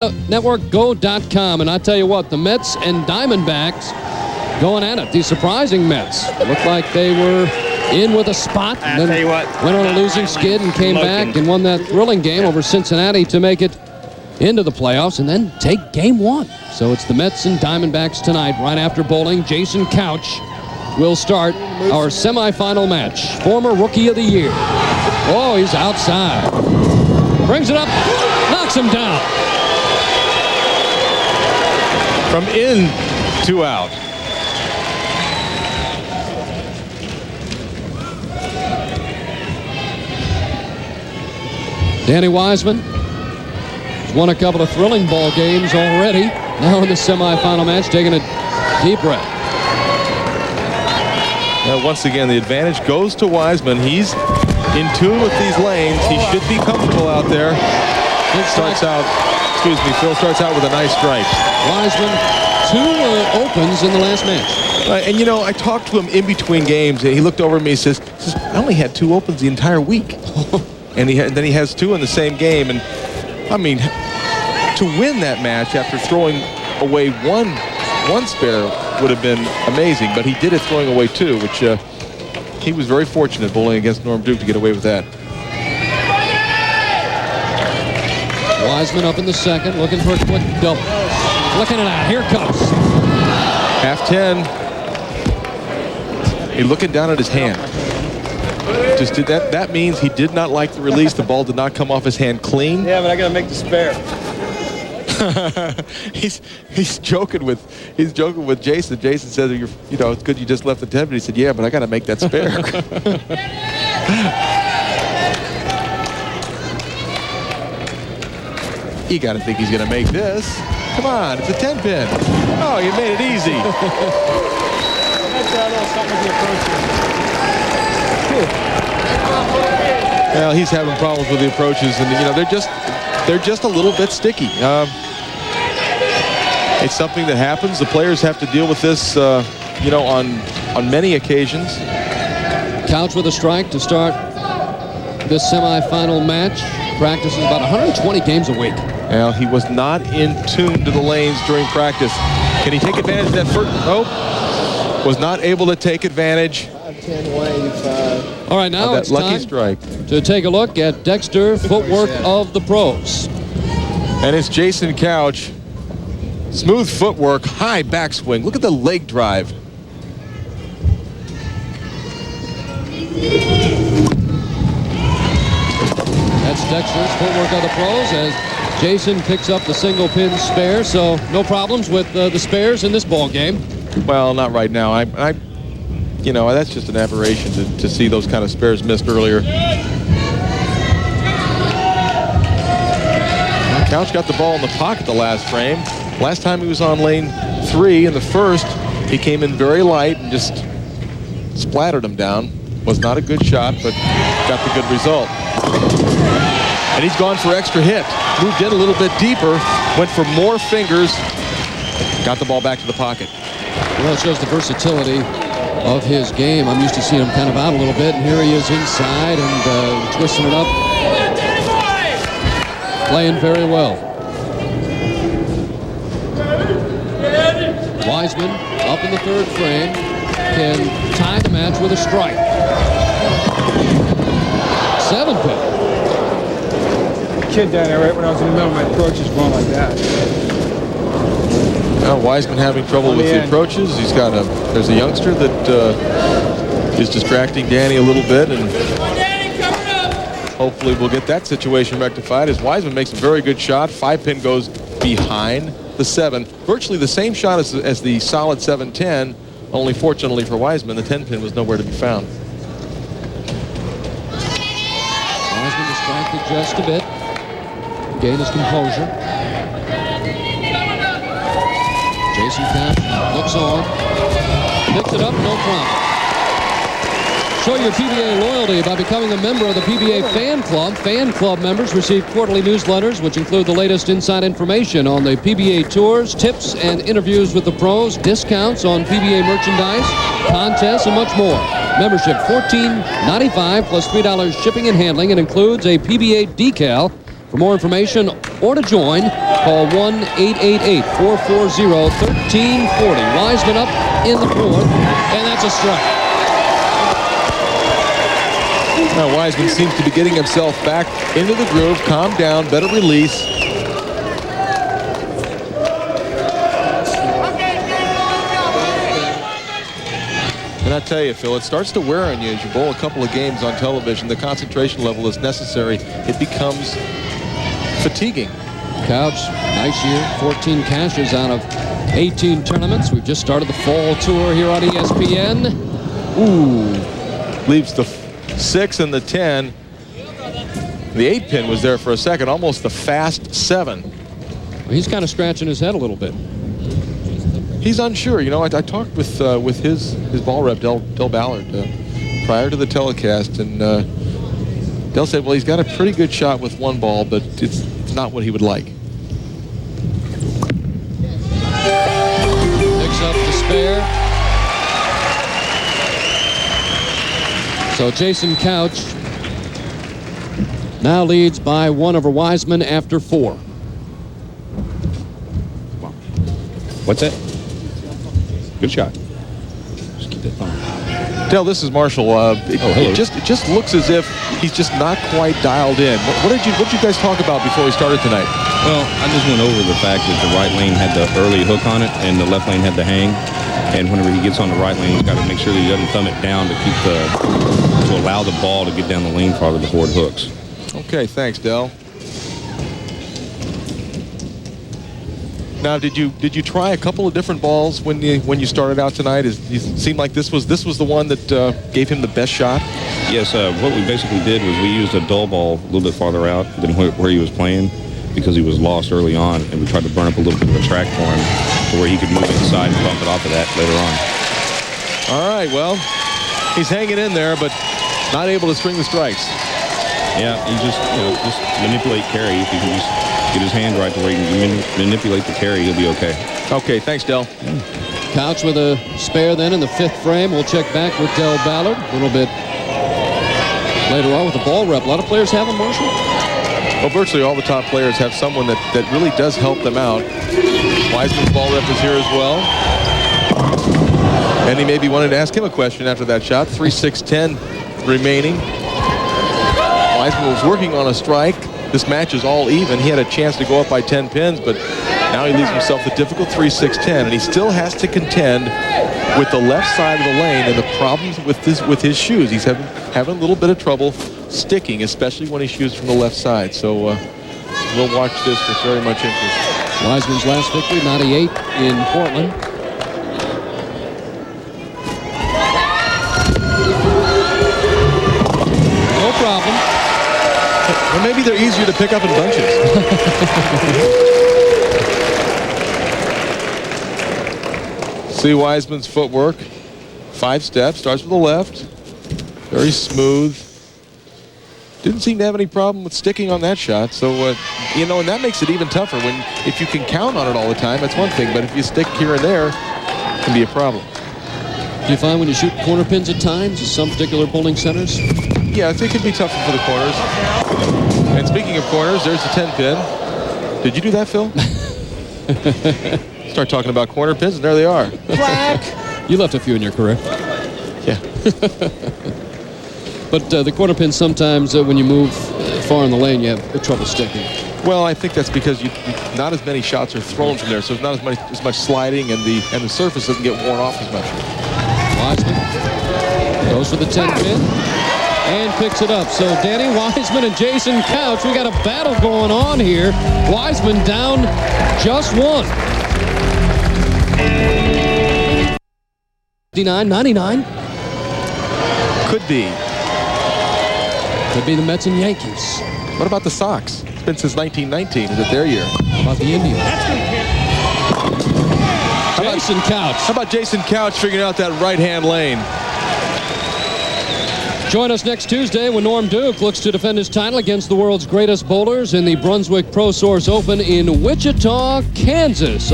Networkgo.com, and I tell you what, the Mets and Diamondbacks going at it. The surprising Mets looked like they were in with a spot, and then went on a losing skid and came back and won that thrilling game over Cincinnati to make it into the playoffs and then take game one. So it's the Mets and Diamondbacks tonight right after bowling. Jason Couch will start our semifinal match. Former Rookie of the Year. Oh, he's outside. Brings it up, knocks him down. From in to out. Danny-Wiseman has won a couple of thrilling ball games already. Now in the semifinal match, taking a deep breath. Now once again, the advantage goes to Wiseman. He's in tune with these lanes. He should be comfortable out there. Phil starts out with a nice strike. Wiseman, 2 opens in the last match. And you know, I talked to him in between games, and he looked over at me and says, I only had 2 opens the entire week. And then he has 2 in the same game. And I mean, to win that match after throwing away one spare would have been amazing, but he did it throwing away 2, which he was very fortunate bowling against Norm Duke to get away with that. Wiseman up in the second, looking for a quick double. Looking it out. Here it comes. Half 10. He's looking down at his hand. Just did that. That means he did not like the release. The ball did not come off his hand clean. Yeah, but I got to make the spare. he's joking with Jason. Jason says, you know, it's good you just left the 10, but he said, yeah, but I got to make that spare. You got to think he's going to make this. Come on, it's a 10-pin. Oh, you made it easy. Well, he's having problems with the approaches, and you know they're just a little bit sticky. It's something that happens. The players have to deal with this, you know, on many occasions. Couch with a strike to start this semifinal match. Practices about 120 games a week. Well, he was not in tune to the lanes during practice. Can he take advantage of that first? Nope. Was not able to take advantage. 5'10", 185. All right, now it's lucky time strike to take a look at Dexter footwork of the pros. And it's Jason Couch. Smooth footwork, high backswing. Look at the leg drive. That's Dexter's footwork of the pros as Jason picks up the single pin spare, so no problems with the spares in this ball game. Well, not right now. I you know, that's just an aberration to see those kind of spares missed earlier. Couch got the ball in the pocket the last frame. Last time he was on lane 3 in the first, he came in very light and just splattered him down. Was not a good shot, but got the good result. And he's gone for extra hit. Moved in a little bit deeper, went for more fingers, got the ball back to the pocket. Well, it shows the versatility of his game. I'm used to seeing him kind of out a little bit, and here he is inside and twisting it up. Playing very well. Wiseman up in the 3rd frame can tie the match with a strike. 7-pin. Kid down there right when I was in the middle of my approaches going like that. Now Wiseman having trouble with the approaches. He's got there's a youngster that is distracting Danny a little bit, and hopefully we'll get that situation rectified as Wiseman makes a very good shot. 5-pin goes behind the 7. Virtually the same shot as the solid 7-10, only fortunately for Wiseman, the 10-pin was nowhere to be found. Wiseman distracted just a bit. Gain his composure. Jason Couch looks on. Picks it up, no problem. Show your PBA loyalty by becoming a member of the PBA Fan Club. Fan Club members receive quarterly newsletters which include the latest inside information on the PBA tours, tips and interviews with the pros, discounts on PBA merchandise, contests, and much more. Membership $14.95 plus $3 shipping and handling, and includes a PBA decal. For more information or to join, call 1-888-440-1340. Wiseman up in the fourth, and that's a strike. Now Wiseman seems to be getting himself back into the groove, calm down, better release. And I tell you, Phil, it starts to wear on you as you bowl a couple of games on television. The concentration level is necessary. It becomes fatiguing. Couch, nice year, 14 cashes out of 18 tournaments. We've just started the fall tour here on ESPN. Ooh, leaves the 6 and the 10. The 8 pin was there for a second, almost the fast 7. Well, he's kind of scratching his head a little bit. He's unsure. You know, I talked with his ball rep, Del Ballard, prior to the telecast, and Del said, well, he's got a pretty good shot with one ball, but it's not what he would like. Picks up the spare. So Jason Couch now leads by 1 over Wiseman after 4. What's that? Good shot. Just keep that thumb. Del, this is Marshall. It just looks as if he's just not quite dialed in. What did you guys talk about before we started tonight? Well, I just went over the fact that the right lane had the early hook on it and the left lane had the hang. And whenever he gets on the right lane, he's got to make sure that he doesn't thumb it down to allow the ball to get down the lane farther before it hooks. Okay, thanks, Del. Now, did you try a couple of different balls when you started out tonight? It seemed like this was the one that gave him the best shot? Yes, what we basically did was we used a dull ball a little bit farther out than where he was playing because he was lost early on, and we tried to burn up a little bit of a track for him to where he could move inside and bump it off of that later on. All right, well, he's hanging in there, but not able to string the strikes. Yeah, you just manipulate carry. If you can just get his hand right to where he can manipulate the carry, he'll be okay. Okay, thanks, Del. Couch with a spare then in the 5th frame. We'll check back with Del Ballard a little bit later on with the ball rep. A lot of players have them, Marshall. Well, virtually all the top players have someone that really does help them out. Wiseman's ball rep is here as well. And he maybe wanted to ask him a question after that shot. 3-6-10 remaining. Wiseman was working on a strike. This match is all even. He had a chance to go up by 10 pins, but now he leaves himself the difficult 3-6-10, and he still has to contend with the left side of the lane and the problems with his shoes. He's having a little bit of trouble sticking, especially when he shoots from the left side. So we'll watch this with very much interest. Wiseman's last victory, 98 in Portland. No problem. Well, maybe they're easier to pick up in bunches. See Wiseman's footwork. 5 steps, starts with the left. Very smooth. Didn't seem to have any problem with sticking on that shot. So, and that makes it even tougher. If you can count on it all the time, that's one thing. But if you stick here and there, it can be a problem. Do you find when you shoot corner pins at times, some particular bowling centers? Yeah, I think it can be tougher for the corners. And speaking of corners, there's the 10 pin. Did you do that, Phil? Start talking about corner pins, and there they are. Black. You left a few in your career. Yeah. But the corner pins sometimes, when you move far in the lane, you have trouble sticking. Well, I think that's because not as many shots are thrown from there, so there's not as much sliding, and the surface doesn't get worn off as much. Wiseman goes for the 10 pin and picks it up. So Danny-Wiseman and Jason Couch, we got a battle going on here. Wiseman down just 1. 59-99. Could be. Could be the Mets and Yankees. What about the Sox? It's been since 1919. Is it their year? How about the Indians? Jason Couch. How about Jason Couch figuring out that right-hand lane? Join us next Tuesday when Norm Duke looks to defend his title against the world's greatest bowlers in the Brunswick Pro Source Open in Wichita, Kansas.